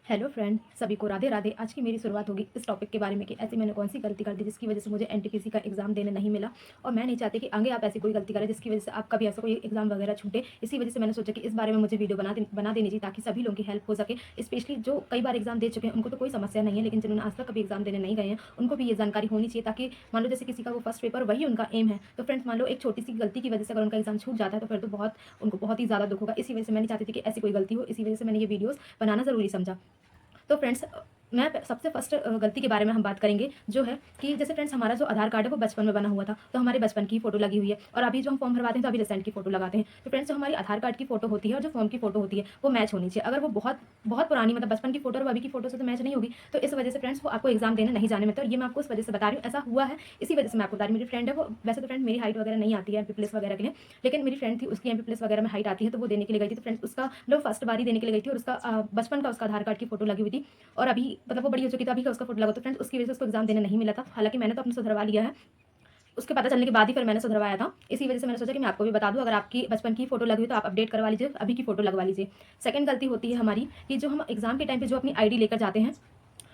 Hello friend, सभी को राधे राधे। आज की मेरी शुरुआत होगी इस टॉपिक के बारे में कि ऐसी मैंने कौन सी गलती कर दी जिसकी वजह से मुझे एनटीपीसी का एग्जाम देने नहीं मिला। और मैं नहीं चाहती कि आगे आप ऐसी कोई गलती करें जिसकी वजह से आपका भी ऐसा कोई एग्जाम वगैरह छूटे। इसी वजह से मैंने सोचा कि इस बारे में मुझे वीडियो बना देनी चाहिए ताकि सभी लोगों की हेल्प हो सके। स्पेशली जो कई बार एग्जाम दे चुके हैं उनको तो कोई समस्या नहीं है, लेकिन जिन्होंने आज तक कभी एग्जाम देने नहीं गए हैं उनको भी ये जानकारी होनी चाहिए, ताकि मान लो जैसे किसी का वो फर्स्ट पेपर वही उनका एम है, तो फ्रेंड्स मान लो एक छोटी सी गलती की वजह से अगर उनका एग्जाम छूट जाता है तो फिर तो उनको बहुत ही ज़्यादा दुख होगा। इसी वजह से मैंने चाहती थी कि ऐसी कोई गलती हो, इसी वजह से मैंने ये वीडियोज़ बनाना ज़रूरी समझा। तो फ्रेंड्स मैं सबसे फर्स्ट गलती के बारे में हम बात करेंगे, जो है कि जैसे फ्रेंड्स हमारा जो आधार कार्ड है वो बचपन में बना हुआ था, तो हमारे बचपन की फोटो लगी हुई है, और अभी जो हम फॉर्म भरवाते हैं तो अभी रिसेंट की फोटो लगाते हैं। तो फ्रेंड्स जो हमारी आधार कार्ड की फोटो होती है और जो फॉर्म की फोटो होती है वो मैच होनी चाहिए। अगर वो बहुत बहुत पुरानी मतलब बचपन की फोटो और अभी की फोटो से तो मैच नहीं होगी, तो इस वजह से फ्रेंड्स वो आपको एग्जाम देने नहीं जाने में। तो ये मैं आपको इस वजह से बता रही हूँ, ऐसा हुआ है इसी वजह से मैं आपको बता रही हूँ। मेरी फ्रेंड है, वो वैसे तो फ्रेंड मेरी हाइट वगैरह नहीं आती है एमपी प्लस वगैरह के लिए, लेकिन मेरी फ्रेंड थी, उसकी एमपी प्लस वगैरह में हाइट आती है, तो वो देने के लिए गई थी। तो फ्रेंड्स उसका मतलब फर्स्ट बारी देने के लिए गई थी और उसका बचपन का उसका आधार कार्ड की फोटो लगी हुई थी, और अभी मतलब वो बड़ी हो चुकी थी, अभी का उसका फोटो लगा। तो फ्रेंड्स उसकी वजह से उसको एग्जाम देने नहीं मिला था। हालांकि मैंने तो अपने सुधरवा लिया है, उसके पता चलने के बाद ही फिर मैंने सुधरवाया था। इसी वजह से मैंने सोचा कि मैं आपको भी बता दूं, अगर आपकी बचपन की फोटो लगी हुई तो आप अपडेट करवा लीजिए, अभी की फोटो लगवा लीजिए। सेकंड गलती होती है हमारी कि जो हम एग्जाम के टाइम पे जो अपनी आईडी लेकर जाते हैं,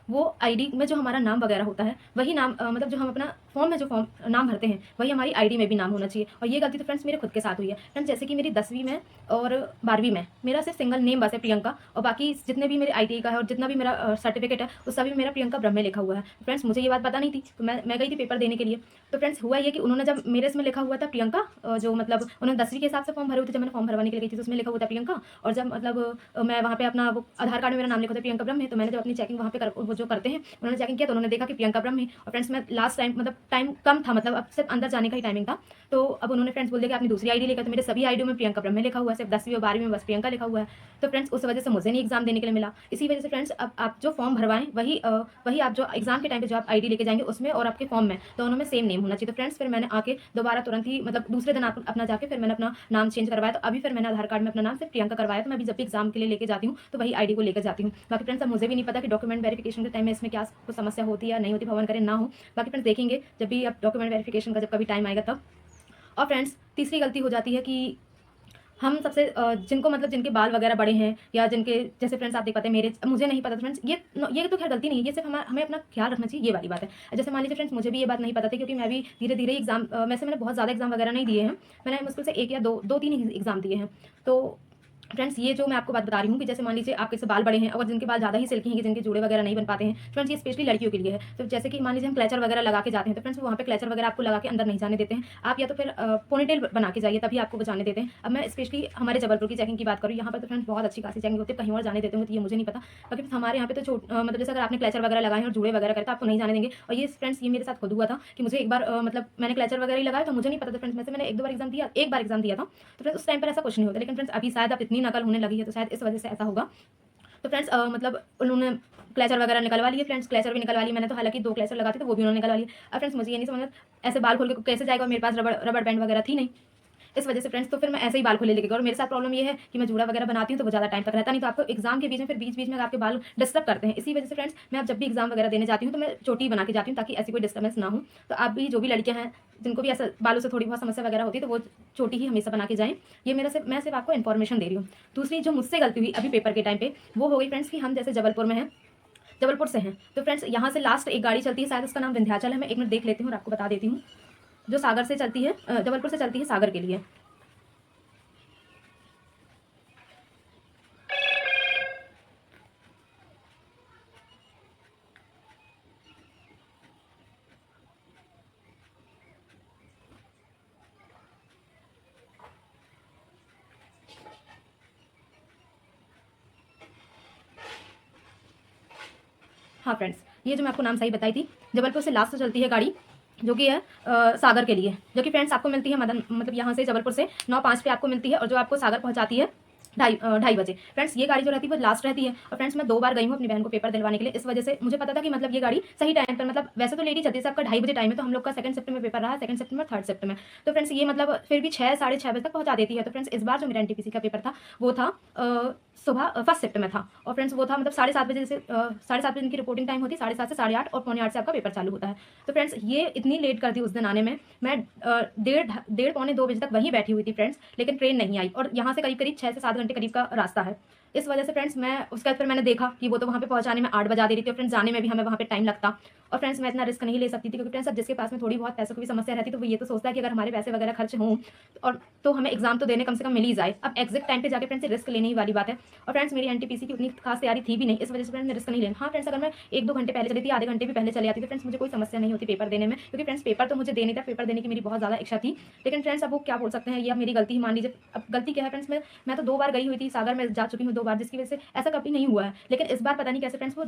वो आईडी में जो हमारा नाम वगैरह होता है वही नाम मतलब जो हम अपना फॉर्म में जो फॉर्म नाम भरते हैं वही हमारी आईडी में भी नाम होना चाहिए। और ये गलती तो फ्रेंड्स मेरे खुद के साथ हुई है। फ्रेंड्स जैसे कि मेरी 10वीं में और 12वीं में मेरा सिर्फ सिंगल नेम बस है प्रियंका, और बाकी जितने भी मेरे आईटी का है और जितना भी मेरा सर्टिफिकेट है उस सभी में मेरा प्रियंका ब्रह्मे लिखा हुआ है। फ्रेंड्स मुझे ये बात पता नहीं थी, तो मैं गई थी पेपर देने के लिए। तो फ्रेंड्स हुआ ये कि उन्होंने जब मेरे इसमें लिखा हुआ था प्रियंका, जो मतलब उन्होंने 10वीं के हिसाब से फॉर्म भरे हुए थे, जब मैंने फॉर्म भरवाने के लिए गई थी तो उसमें लिखा हुआ था प्रियंका। और जब मतलब मैं वहाँ पे अपना वो आधार कार्ड में मेरा नाम लिखा था प्रियंका ब्रह्म है, तो मैंने जब अपनी चेकिंग वहाँ पे वो जो करते हैं उन्होंने चेकिंग किया तो उन्होंने देखा कि प्रियंका ब्रह्म है। और फ्रेंड्स मैं लास्ट टाइम मतलब टाइम कम था, मतलब अब सिर्फ अंदर जाने का ही टाइमिंग था, तो अब उन्होंने फ्रेंड्स बोल दिया कि आपने दूसरी आईडी लेकर, तो मेरे सभी आईडी में प्रियंका ब्रह्म लिखा हुआ है, सिर्फ 10वीं और 12वीं में बस प्रियंका लिखा हुआ है। तो फ्रेंड्स उस वजह से मुझे नहीं एग्जाम देने के लिए मिला। इसी वजह से फ्रेंड्स अब आप जो फॉर्म भरवाएं वही आप जो एग्जाम के टाइम पे जो आप आईडी लेके जाएंगे उसमें और आपके फॉर्म में दोनों में सेम नेम होना चाहिए। तो फ्रेंड्स फिर मैंने आके दोबारा तुरंत ही मतलब दूसरे दिन अपना जाके फिर मैंने अपना नाम चेंज करवाया। तो अभी फिर मैंने आधार कार्ड में अपना नाम सिर्फ प्रियंका करवाया। तो मैं अभी जब भी एग्जाम के लिए लेके जाती हूँ तो वही आईडी को लेकर जाती हूँ। बाकी फ्रेंड्स अब मुझे भी नहीं पता कि डॉक्यूमेंट वेरिफिकेशन के टाइम में इसमें क्या कुछ समस्या होती है या नहीं होती, भगवान करे ना हो। बाकी फ्रेंड्स देखेंगे जब भी अब डॉक्यूमेंट वेरिफिकेशन का जब कभी टाइम आएगा तब। और फ्रेंड्स तीसरी गलती हो जाती है कि हम सबसे जिनको मतलब जिनके बाल वगैरह बड़े हैं या जिनके जैसे फ्रेंड्स आप देख पाते हैं, मेरे मुझे नहीं पता था फ्रेंड्स, ये तो खैर गलती नहीं है, ये सिर्फ हमें अपना ख्याल रखना चाहिए, ये वाली बात है। जैसे मान लीजिए फ्रेंड्स मुझे भी ये बात नहीं पता थी, क्योंकि मैं भी धीरे धीरे एग्जाम वैसे मैंने बहुत ज़्यादा एग्जाम वगैरह नहीं दिए हैं, मैंने मुश्किल से एक या दो तीन एग्जाम दिए हैं। तो फ्रेंड्स ये जो मैं आपको बात बता रही हूँ कि जैसे मान लीजिए आपके से बाल बड़े हैं और जिनके बाल ज़्यादा ही सिल्की हैं कि जिनके जोड़े वगैरह नहीं बन पाते हैं, फ्रेंड्स ये स्पेशली लड़कियों के लिए है। तो जैसे कि मान लीजिए हम क्लेचर वगैरह लगा के जाते हैं, तो फ्रेंड्स वहाँ पे क्लेचर वगैरह आपको लगा के अंदर नहीं जाने देते हैं, आप या तो फिर पोनीटेल बना के जाइए तभी आपको बचाने देते हैं। अब मैं स्पेशली हमारे जबलपुर की चेकिंग की बात करूँ, यहाँ पर तो फ्रेंड्स बहुत अच्छी खासी चेकिंग होती है, कहीं और जाने देते हैं तो ये मुझे नहीं पता। बाकी हमारे यहाँ पे तो मतलब जैसे अगर आपने क्लेचर वगैरह लगाए और जुड़े वगैरह करे तो आपको नहीं जाने देंगे। और ये फ्रेंड्स ये मेरे साथ खुद हुआ था कि मुझे एक बार मतलब मैंने क्लेचर वगैरह ही लगाया तो मुझे नहीं पता था फ्रेंड्स, में से मैंने एक बार एग्जाम दिया था। तो फ्रेंड्स उस टाइम पर ऐसा कुछ नहीं होता, लेकिन फ्रेंड्स अभी शायद अब इतनी नकल होने लगी है तो शायद इस वजह से ऐसा होगा। तो फ्रेंड्स मतलब उन्होंने क्लेचर वगैरह निकलवा लिए, फ्रेंड्स क्लेचर भी निकलवा लिए मैंने, तो हालांकि 2 क्लेचर लगाते थे वो भी उन्होंने निकलवा लिए। अब फ्रेंड्स मुझे ये नहीं समझ ऐसे बाल खोल के कैसे जाएगा, और मेरे पास रबड़ बैंड वगैरह थी नहीं, इस वजह से फ्रेंड्स तो फिर मैं ऐसे ही बाल खोले लेके गई। और मेरे साथ प्रॉब्लम ये है कि मैं जूड़ा वगैरह बनाती हूँ तो वो ज़्यादा टाइम तक रहता नहीं, तो आपको एग्जाम के बीच में फिर बीच बीच में आपके बाल डिस्टर्ब करते हैं। इसी वजह से फ्रेंड्स मैं अब जब भी एग्जाम वगैरह देने जाती हूँ तो मैं चोटी बना के जाती हूँ ताकि ऐसी कोई डिस्टर्बेंस ना हो। तो आप भी जो भी लड़कियाँ हैं जिनको भी ऐसा बालों से थोड़ी बहुत समस्या वगैरह होती है तो वो चोटी ही हमेशा बना के जाएं। ये मैं सिर्फ आपको इन्फॉर्मेशन दे रही हूँ। दूसरी जो मुझसे गलती हुई अभी पेपर के टाइम पे वो हो गई फ्रेंड्स कि हम जैसे जबलपुर से हैं, तो फ्रेंड्स यहाँ से लास्ट एक गाड़ी चलती है, शायद उसका नाम विंध्याचल है, मैं एक मिनट देख लेती हूँ और आपको बता देती हूँ, जो सागर से चलती है, जबलपुर से चलती है सागर के लिए। हाँ फ्रेंड्स, ये जो मैं आपको नाम सही बताई थी, जबलपुर से लास्ट से चलती है गाड़ी, जो कि है सागर के लिए, जो कि फ्रेंड्स आपको मिलती है मतलब यहाँ से जबलपुर से 9:05 पे आपको मिलती है, और जो आपको सागर पहुँचाती है 2:30 बजे। फ्रेंड्स ये गाड़ी जो रहती है वो लास्ट रहती है। और फ्रेंड्स मैं 2 बार गई हूँ अपनी बहन को पेपर दिलवाने के लिए, इस वजह से मुझे पता था कि मतलब ये गाड़ी सही टाइम पर, मतलब वैसे तो लेट ही चलती है, आपका 2:30 बजे टाइम है, तो हम लोग का 2 शिफ्ट में पेपर रहा, 2 शिफ्ट में 3rd शिफ्ट में, तो फ्रेंड्स ये मतलब फिर भी 6 साढ़े 6 बजे तक पहुँचा देती है। तो फ्रेंड्स इस बार जो मेरा एनटीपीसी का पेपर था वो था सुबह 1st शिफ्ट में था, और फ्रेंड्स वो था मतलब 7:30 बजे, जैसे 7:30 बजे इनकी रिपोर्टिंग टाइम होती है, 7:30 से 8:30, और 7:45 से आपका पेपर चालू होता है। तो फ्रेंड्स ये इतनी लेट कर दी उस दिन आने में, मैं 1:30 पौने 2 बजे तक वहीं बैठी हुई थी फ्रेंड्स, लेकिन ट्रेन नहीं आई, और यहाँ से करीब करीब 6 से 7 घंटे करीब का रास्ता है। इस वजह से फ्रेंड्स मैं उसके बाद फिर मैंने देखा कि वो तो वहाँ पे पहुँचाने में 8 बजा दे रही थी और फ्रेंड्स जाने में भी हमें वहाँ पे टाइम लगता। और फ्रेंड्स मैं इतना रिस्क नहीं ले सकती थी, क्योंकि फ्रेंड्स अब जिसके पास में थोड़ी बहुत पैसों की भी समस्या रहती है तो वो ये तो सोचता है कि अगर हमारे पैसे वगैरह खर्च हों और तो हमें एग्जाम तो देने कम से कम मिल ही जाए। अब एग्जैक्ट टाइम पे जाके फ्रेंड्स रिस्क लेने ही वाली बात है। और फ्रेंड्स मेरी एनटीपीसी की उतनी खास तैयारी थी भी नहीं, इस वजह से फ्रेंड्स मैं रिस्क नहीं लेना। हाँ फ्रेंड्स, अगर मैं 1-2 घंटे पहले चली थी, आधे घंटे भी पहले चली आती थी फ्रेंड्स, मुझे कोई समस्या नहीं होती पेपर देने में, क्योंकि फ्रेंड्स पेपर तो मुझे देने था, पेपर देने की मेरी बहुत ज़्यादा इच्छा थी। लेकिन फ्रेंड्स अब वो क्या बोल सकते हैं, ये अब मेरी गलती ही मान लीजिए। अब गलती क्या है फ्रेंड्स, मैं तो 2 बार गई हुई थी सागर में, जा चुकी हूँ 2 बार, जिसकी वजह से ऐसा कभी नहीं हुआ है। लेकिन इस बार पता नहीं कैसे फ्रेंड्स वो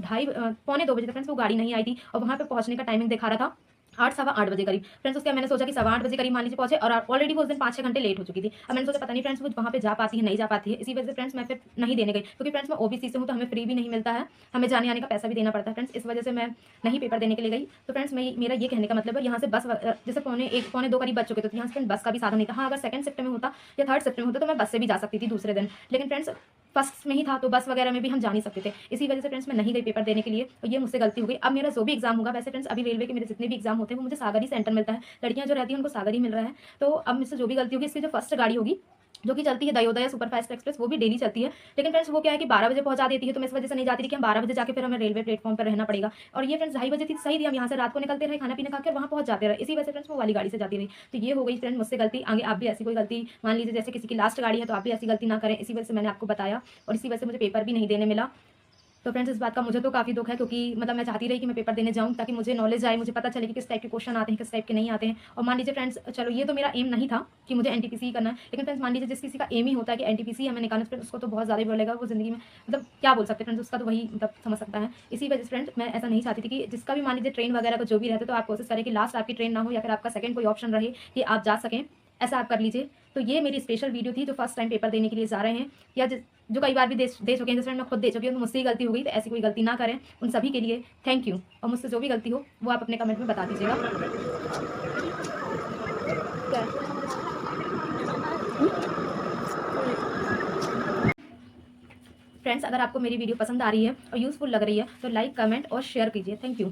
पौने 2 बजे तक फ्रेंड्स वो गाड़ी नहीं आई थी और वहाँ पे पहुँचने का टाइमिंग दिखा रहा था 8 सवा 8 बजे करीब। फ्रेंड्स उसके मैंने सोचा कि सवा 8 बजे करीब मान लीजिए पहुंचे, और ऑलरेडी वो उस दिन 5-6 घंटे लेट हो चुकी थी। अब मैंने सोचा पता नहीं फ्रेंड्स वो वहाँ पे जा पाती है नहीं जा पाती है, इसी वजह से फ्रेंड्स मैं फिर नहीं देने गई, क्योंकि फ्रेंड्स मैं ओबीसी से हूँ तो हमें फ्री भी नहीं मिलता है, हमें जाने आने का पैसा भी देना पड़ता है फ्रेंड्स। इस वजह से मैं नहीं पेपर देने के लिए गई। तो फ्रेंड्स मेरा ये कहने का मतलब है, यहाँ से बस जैसे पौने 2 करीब बज चुके थे, तो यहाँ से बस का भी साधन नहीं था। हाँ, अगर सेकंड शिफ्ट में होता या थर्ड शिफ्ट में होता तो मैं बस से भी जा सकती थी दूसरे दिन, लेकिन फ्रेंड्स फर्स्ट में ही था तो बस वगैरह में भी हम जा नहीं सकते थे। इसी वजह से फ्रेंड्स मैं नहीं गई पेपर देने के लिए, और ये मुझसे गलती हो गई। अब मेरा जो भी एग्जाम होगा, वैसे फ्रेंड्स अभी रेलवे के मेरे जितने भी एग्जाम होते हैं वो मुझे सागर ही सेंटर मिलता है, लड़कियां जो रहती हैं उनको सागर ही मिल रहा है। तो अब मुझसे जो भी गलती होगी, इसकी जो फर्स्ट गाड़ी होगी जो कि चलती है दयोदय सुपरफास्ट एक्सप्रेस, वो भी डेली चलती है। लेकिन फ्रेंड्स वो क्या है कि 12 बजे पहुंचा देती है, तो मैं इस वजह से नहीं जाती थी कि हम 12 बजे जाके फिर हमें रेलवे प्लेटफॉर्म पर रहना पड़ेगा। और ये फ्रेंड्स 2:30 बजे थी, सही थी, हम यहाँ से रात को निकलते रहे, खाना पीना खाकर वहाँ पहुंच जाते रहे। इसी वजह से फ्रेंड्स वो वाली गाड़ी से जाती रही। तो ये हो गई फ्रेंड मुझसे गलती। आगे आप भी ऐसी कोई गलती मान लीजिए, जैसे किसी की लास्ट गाड़ी है तो आप भी ऐसी गलती ना करें। इसी वजह से मैंने आपको बताया, और इसी वजह से मुझे पेपर भी नहीं देने मिला। तो फ्रेंड्स इस बात का मुझे तो काफ़ी दुख है, क्योंकि मतलब मैं चाहती रही कि मैं पेपर देने जाऊँ, ताकि मुझे नॉलेज आए, मुझे पता चले कि किस टाइप के क्वेश्चन आते हैं, किस टाइप के नहीं आते हैं। और मान लीजिए फ्रेंड्स, चलो ये तो मेरा एम नहीं था कि मुझे एनटीपीसी ही करना है, लेकिन फ्रेंड्स मान लीजिए जिस किसी का एम ही होता है कि एनटीपीसी हमें निकालना, फ्रेंड्स उसको तो बहुत ज़्यादा बोलेगा वो ज़िंदगी में, मतलब क्या बोल सकते हैं फ्रेंड्स, उसका तो वही मतलब समझ सकता है। इसी वजह से फ्रेंड्स मैं ऐसा नहीं चाहती थी कि जिसका भी मान लीजिए ट्रेन वगैरह का जो भी रहता है, तो आप कोशिश करें कि लास्ट आपकी ट्रेन ना हो, या फिर आपका सेकंड कोई ऑप्शन रहे कि आप जा सकें, ऐसा आप कर लीजिए। तो ये मेरी स्पेशल वीडियो थी जो फर्स्ट टाइम पेपर देने के लिए जा रहे हैं, या जो कई बार भी दे चुके हैं, जैसे मैं खुद दे चुकी हूँ, तो मुझसे ही गलती हो गई, तो ऐसी कोई गलती ना करें। उन सभी के लिए थैंक यू, और मुझसे जो भी गलती हो वो आप अपने कमेंट में बता दीजिएगा। फ्रेंड्स अगर आपको मेरी वीडियो पसंद आ रही है और यूज़फुल लग रही है तो लाइक, कमेंट और शेयर कीजिए। Thank you.